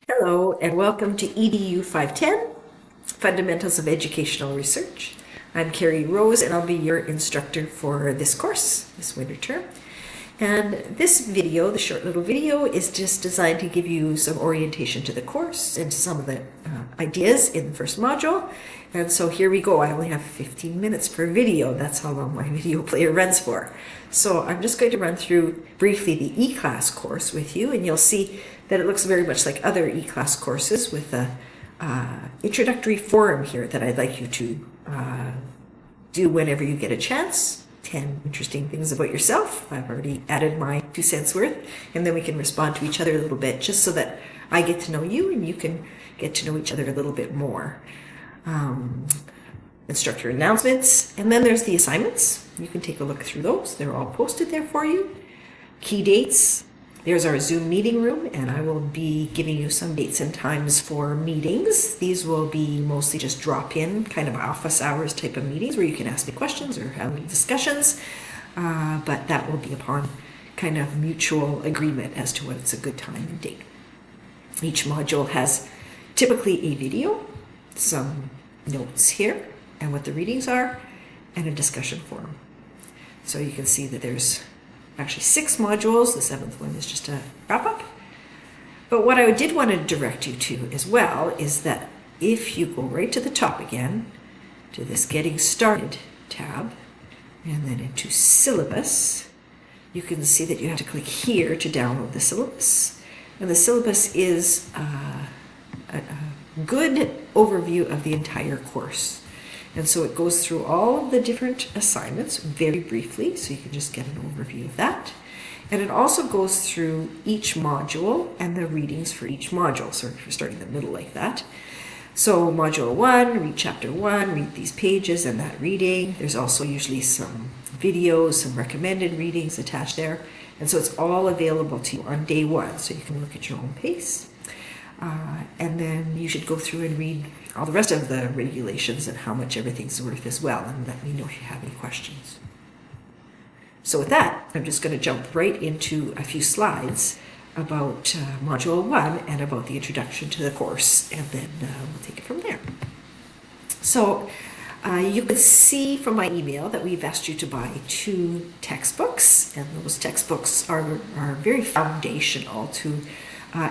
Hello and welcome to EDU 510, Fundamentals of Educational Research. I'm Carrie Rose and I'll be your instructor for this course, this winter term. And this video, the short little video, is just designed to give you some orientation to the course and to some of the ideas in the first module. And so here we go. I only have 15 minutes per video. That's how long my video player runs for. So I'm just going to run through briefly the E-Class course with you, and you'll see that it looks very much like other E-Class courses with a introductory forum here that I'd like you to do whenever you get a chance. 10 interesting things about yourself. I've already added my 2 cents worth, and then we can respond to each other a little bit just so that I get to know you and you can get to know each other a little bit more. Instructor announcements, and then there's the assignments. You can take a look through those. They're all posted there for you. Key dates. There's our Zoom meeting room, and I will be giving you some dates and times for meetings. These will be mostly just drop-in, kind of office hours type of meetings where you can ask me questions or have discussions, but that will be upon kind of mutual agreement as to what's a good time and date. Each module has typically a video, some notes here, and what the readings are, and a discussion forum. So you can see that there's actually 6 modules. The 7th one is just a wrap-up. But what I did want to direct you to as well is that if you go right to the top again, to this Getting Started tab, and then into Syllabus, you can see that you have to click here to download the syllabus. And the syllabus is a good overview of the entire course. And so it goes through all of the different assignments very briefly, so you can just get an overview of that. And it also goes through each module and the readings for each module. So if you're starting in the middle like that. So module 1, read chapter 1, read these pages and that reading. There's also usually some videos, some recommended readings attached there. And so it's all available to you on day 1, so you can look at your own pace. And then you should go through and read all the rest of the regulations and how much everything's worth as well, and let me know if you have any questions. So with that, I'm just going to jump right into a few slides about Module 1 and about the introduction to the course, and then we'll take it from there. So you can see from my email that we've asked you to buy 2 textbooks, and those textbooks are very foundational to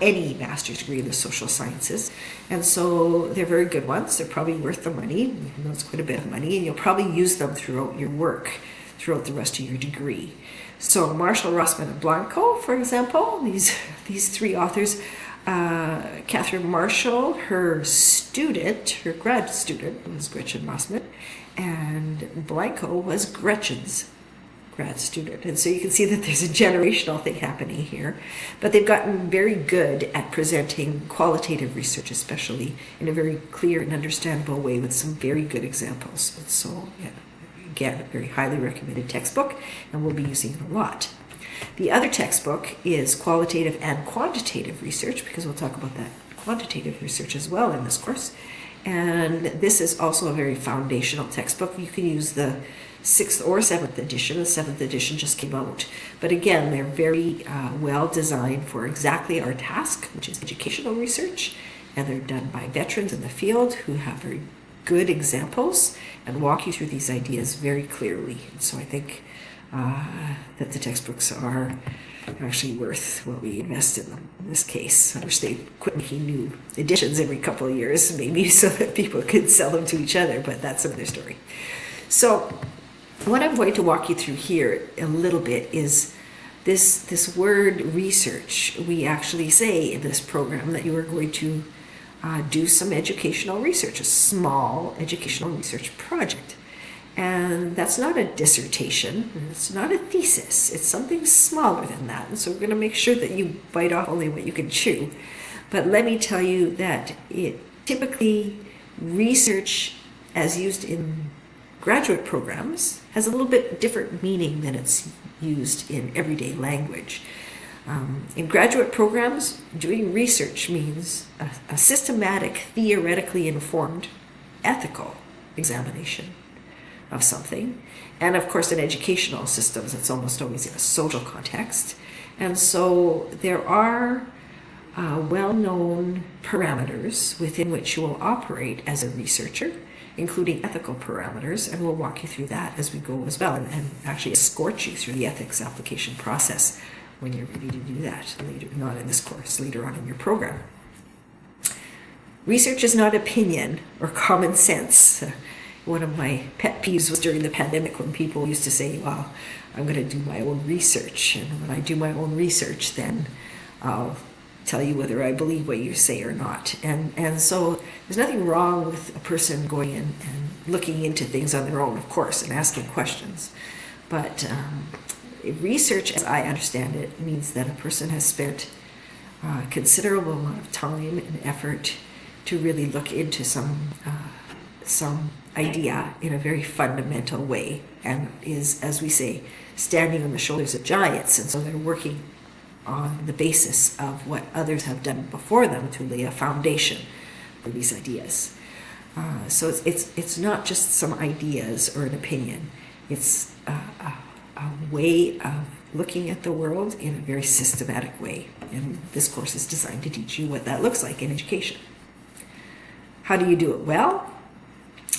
any master's degree in the social sciences. And so they're very good ones. They're probably worth the money. You know, it's quite a bit of money, and you'll probably use them throughout your work, throughout the rest of your degree. So Marshall, Rossman, and Blanco, for example, these 3 authors, Catherine Marshall, her student, her grad student was Gretchen Rossman, and Blanco was Gretchen's grad student. And so you can see that there's a generational thing happening here, but they've gotten very good at presenting qualitative research, especially in a very clear and understandable way with some very good examples. And so yeah, again, a very highly recommended textbook, and we'll be using it a lot. The other textbook is Qualitative and Quantitative Research, because we'll talk about that quantitative research as well in this course. And this is also a very foundational textbook. You can use the 6th or 7th edition. The 7th edition just came out. But again, they're very well designed for exactly our task, which is educational research. And they're done by veterans in the field who have very good examples and walk you through these ideas very clearly. And so I think that the textbooks are actually worth what we invest in them in this case. I wish they quit making new editions every couple of years, maybe, so that people could sell them to each other, but that's another story. So what I'm going to walk you through here a little bit is this word research. We actually say in this program that you are going to do some educational research, a small educational research project. And that's not a dissertation, it's not a thesis, it's something smaller than that. And so we're going to make sure that you bite off only what you can chew. But let me tell you that typically research as used in graduate programs has a little bit different meaning than it's used in everyday language. In graduate programs, doing research means a systematic, theoretically informed, ethical examination of something. And of course, in educational systems, it's almost always in a social context. And so there are well-known parameters within which you will operate as a researcher, including ethical parameters, and we'll walk you through that as we go as well, and actually escort you through the ethics application process when you're ready to do that later, not in this course, later on in your program. Research is not opinion or common sense. One of my pet peeves was during the pandemic when people used to say, well, I'm going to do my own research, and when I do my own research, then I'll tell you whether I believe what you say or not. And so there's nothing wrong with a person going in and looking into things on their own, of course, and asking questions. But research, as I understand it, means that a person has spent a considerable amount of time and effort to really look into some idea in a very fundamental way, and is, as we say, standing on the shoulders of giants. And so they're working on the basis of what others have done before them to lay a foundation for these ideas. So it's not just some ideas or an opinion. It's a way of looking at the world in a very systematic way. And this course is designed to teach you what that looks like in education. How do you do it well?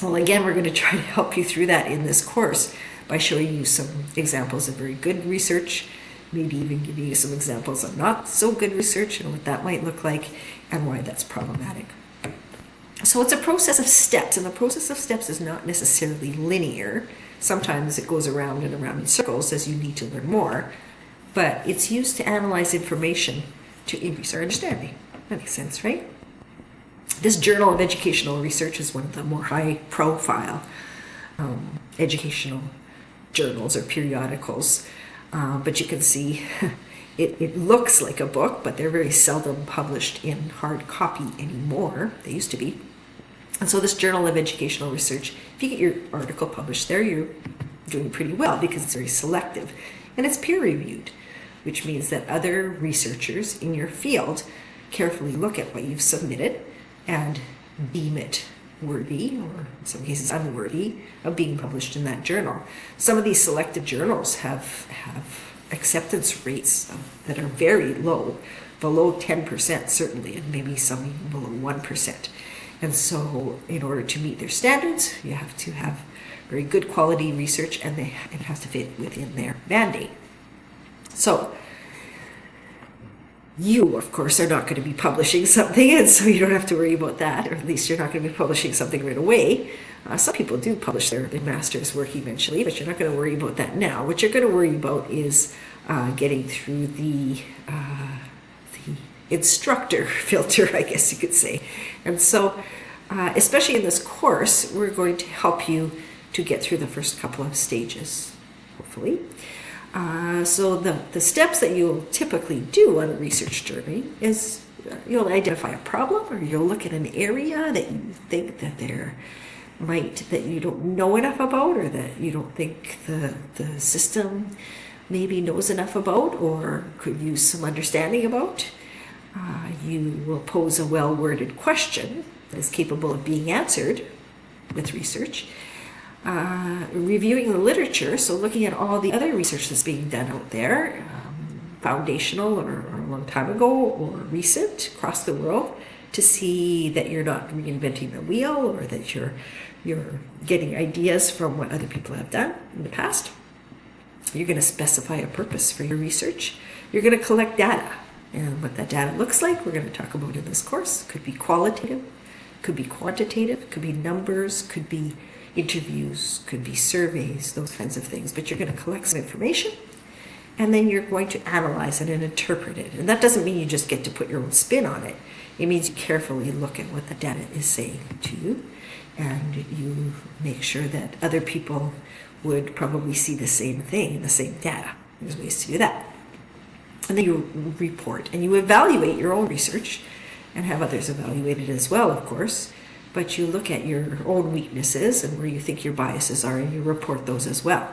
Well, again, we're going to try to help you through that in this course by showing you some examples of very good research, maybe even giving you some examples of not so good research and what that might look like and why that's problematic. So it's a process of steps, and the process of steps is not necessarily linear. Sometimes it goes around and around in circles as you need to learn more, but it's used to analyze information to increase our understanding. That makes sense, right? This Journal of Educational Research is one of the more high-profile educational journals or periodicals. But you can see it looks like a book, but they're very seldom published in hard copy anymore. They used to be. And so this Journal of Educational Research, if you get your article published there, you're doing pretty well because it's very selective. And it's peer-reviewed, which means that other researchers in your field carefully look at what you've submitted and deem it worthy, or in some cases unworthy, of being published in that journal. Some of these selective journals have acceptance rates that are very low, below 10% certainly, and maybe some even below 1%. And so in order to meet their standards, you have to have very good quality research, and it has to fit within their mandate. So you, of course, are not going to be publishing something, and so you don't have to worry about that, or at least you're not going to be publishing something right away. Some people do publish their master's work eventually, but you're not going to worry about that now. What you're going to worry about is getting through the instructor filter, I guess you could say. And so, especially in this course, we're going to help you to get through the first couple of stages, hopefully. So the steps that you'll typically do on a research journey is you'll identify a problem, or you'll look at an area that you think that that you don't know enough about, or that you don't think the system maybe knows enough about or could use some understanding about. You will pose a well-worded question that is capable of being answered with research. Reviewing the literature, so looking at all the other research that's being done out there, foundational or a long time ago or recent across the world, to see that you're not reinventing the wheel, or that you're getting ideas from what other people have done in the past. You're going to specify a purpose for your research. You're going to collect data, and what that data looks like we're going to talk about in this course. Could be qualitative, could be quantitative, could be numbers, could be interviews, could be surveys, those kinds of things. But you're going to collect some information, and then you're going to analyze it and interpret it. And that doesn't mean you just get to put your own spin on it. It means you carefully look at what the data is saying to you, and you make sure that other people would probably see the same thing in the same data. There's ways to do that. And then you report and you evaluate your own research, and have others evaluate it as well, of course. But you look at your own weaknesses and where you think your biases are, and you report those as well.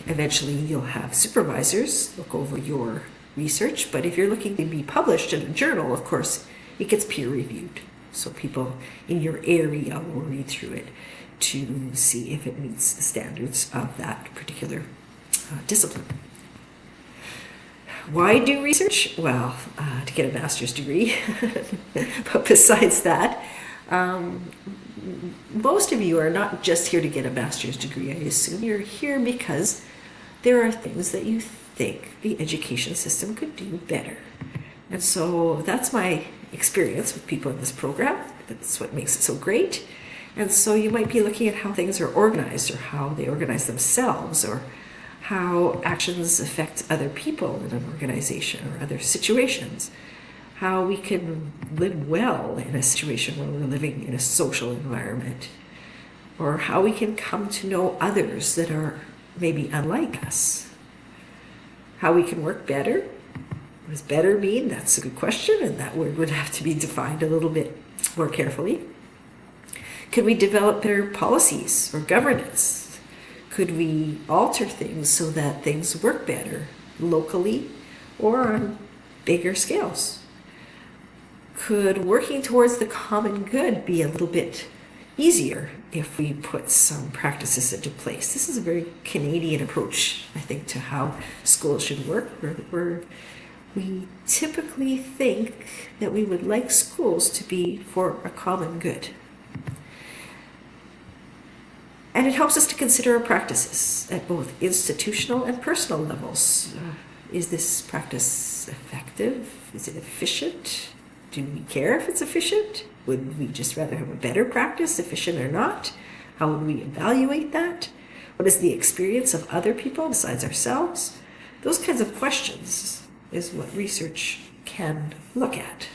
Eventually you'll have supervisors look over your research, but if you're looking to be published in a journal, of course, it gets peer reviewed. So people in your area will read through it to see if it meets the standards of that particular discipline. Why do research? Well, to get a master's degree. But besides that, most of you are not just here to get a master's degree, I assume. You're here because there are things that you think the education system could do better. And so that's my experience with people in this program. That's what makes it so great. And so you might be looking at how things are organized, or how they organize themselves, or how actions affect other people in an organization or other situations, how we can live well in a situation where we're living in a social environment, or how we can come to know others that are maybe unlike us, how we can work better. What does better mean? That's a good question, and that word would have to be defined a little bit more carefully. Could we develop better policies or governance? Could we alter things so that things work better locally or on bigger scales? Could working towards the common good be a little bit easier if we put some practices into place? This is a very Canadian approach, I think, to how schools should work, where we typically think that we would like schools to be for a common good. And it helps us to consider our practices at both institutional and personal levels. Is this practice effective? Is it efficient? Do we care if it's efficient? Would we just rather have a better practice, efficient or not? How would we evaluate that? What is the experience of other people besides ourselves? Those kinds of questions is what research can look at.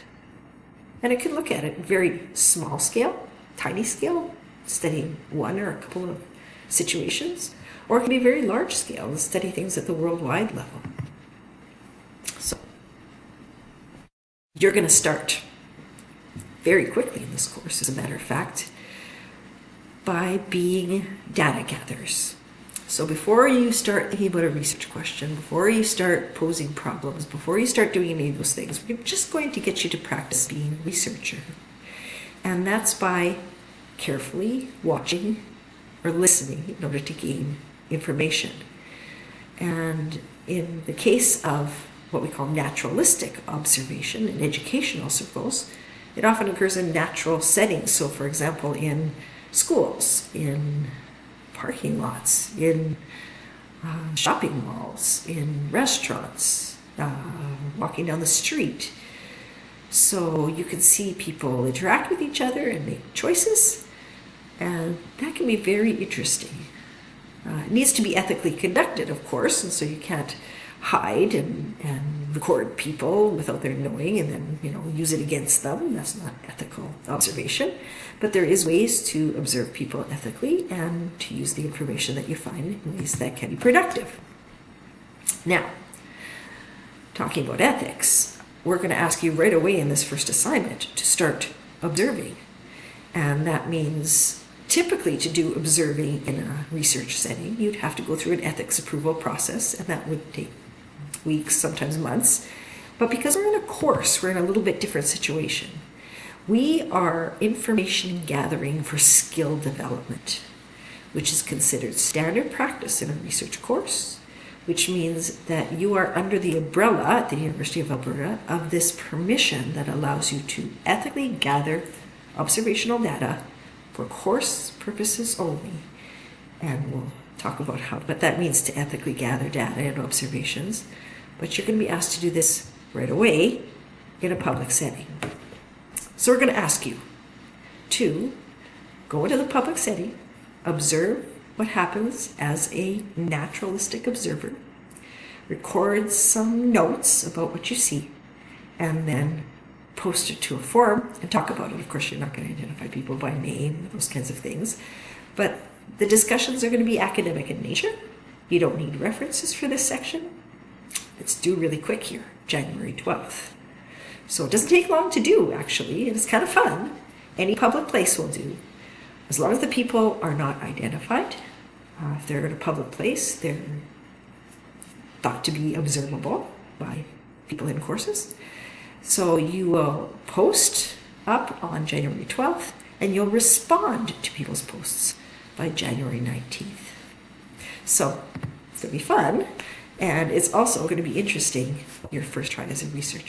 And it can look at it very small scale, tiny scale, studying one or a couple of situations, or it can be very large scale and study things at the worldwide level. So you're going to start very quickly in this course, as a matter of fact, by being data gatherers. So before you start thinking about a research question, before you start posing problems, before you start doing any of those things, we're just going to get you to practice being a researcher. And that's by carefully watching or listening in order to gain information. And in the case of what we call naturalistic observation in educational circles, it often occurs in natural settings. So for example, in schools, in parking lots, in shopping malls, in restaurants, walking down the street. So you can see people interact with each other and make choices, and that can be very interesting. It needs to be ethically conducted, of course, and so you can't hide and record people without their knowing and then use it against them. That's not ethical observation. But there is ways to observe people ethically and to use the information that you find in ways that can be productive. Now, talking about ethics, we're going to ask you right away in this first assignment to start observing. And that means typically to do observing in a research setting, you'd have to go through an ethics approval process, and that would take weeks, sometimes months. But because we're in a course, we're in a little bit different situation. We are information gathering for skill development, which is considered standard practice in a research course, which means that you are under the umbrella at the University of Alberta of this permission that allows you to ethically gather observational data for course purposes only. And we'll talk about what that means to ethically gather data and observations. But you're going to be asked to do this right away in a public setting. So we're going to ask you to go into the public setting, observe what happens as a naturalistic observer, record some notes about what you see, and then post it to a forum and talk about it. Of course, you're not going to identify people by name, those kinds of things, but the discussions are going to be academic in nature. You don't need references for this section. Let's do really quick here, January 12th. So it doesn't take long to do, actually, and it's kind of fun. Any public place will do. As long as the people are not identified, if they're in a public place, they're thought to be observable by people in courses. So you will post up on January 12th, and you'll respond to people's posts by January 19th. So it's going to be fun. And it's also going to be interesting, your first try as a researcher.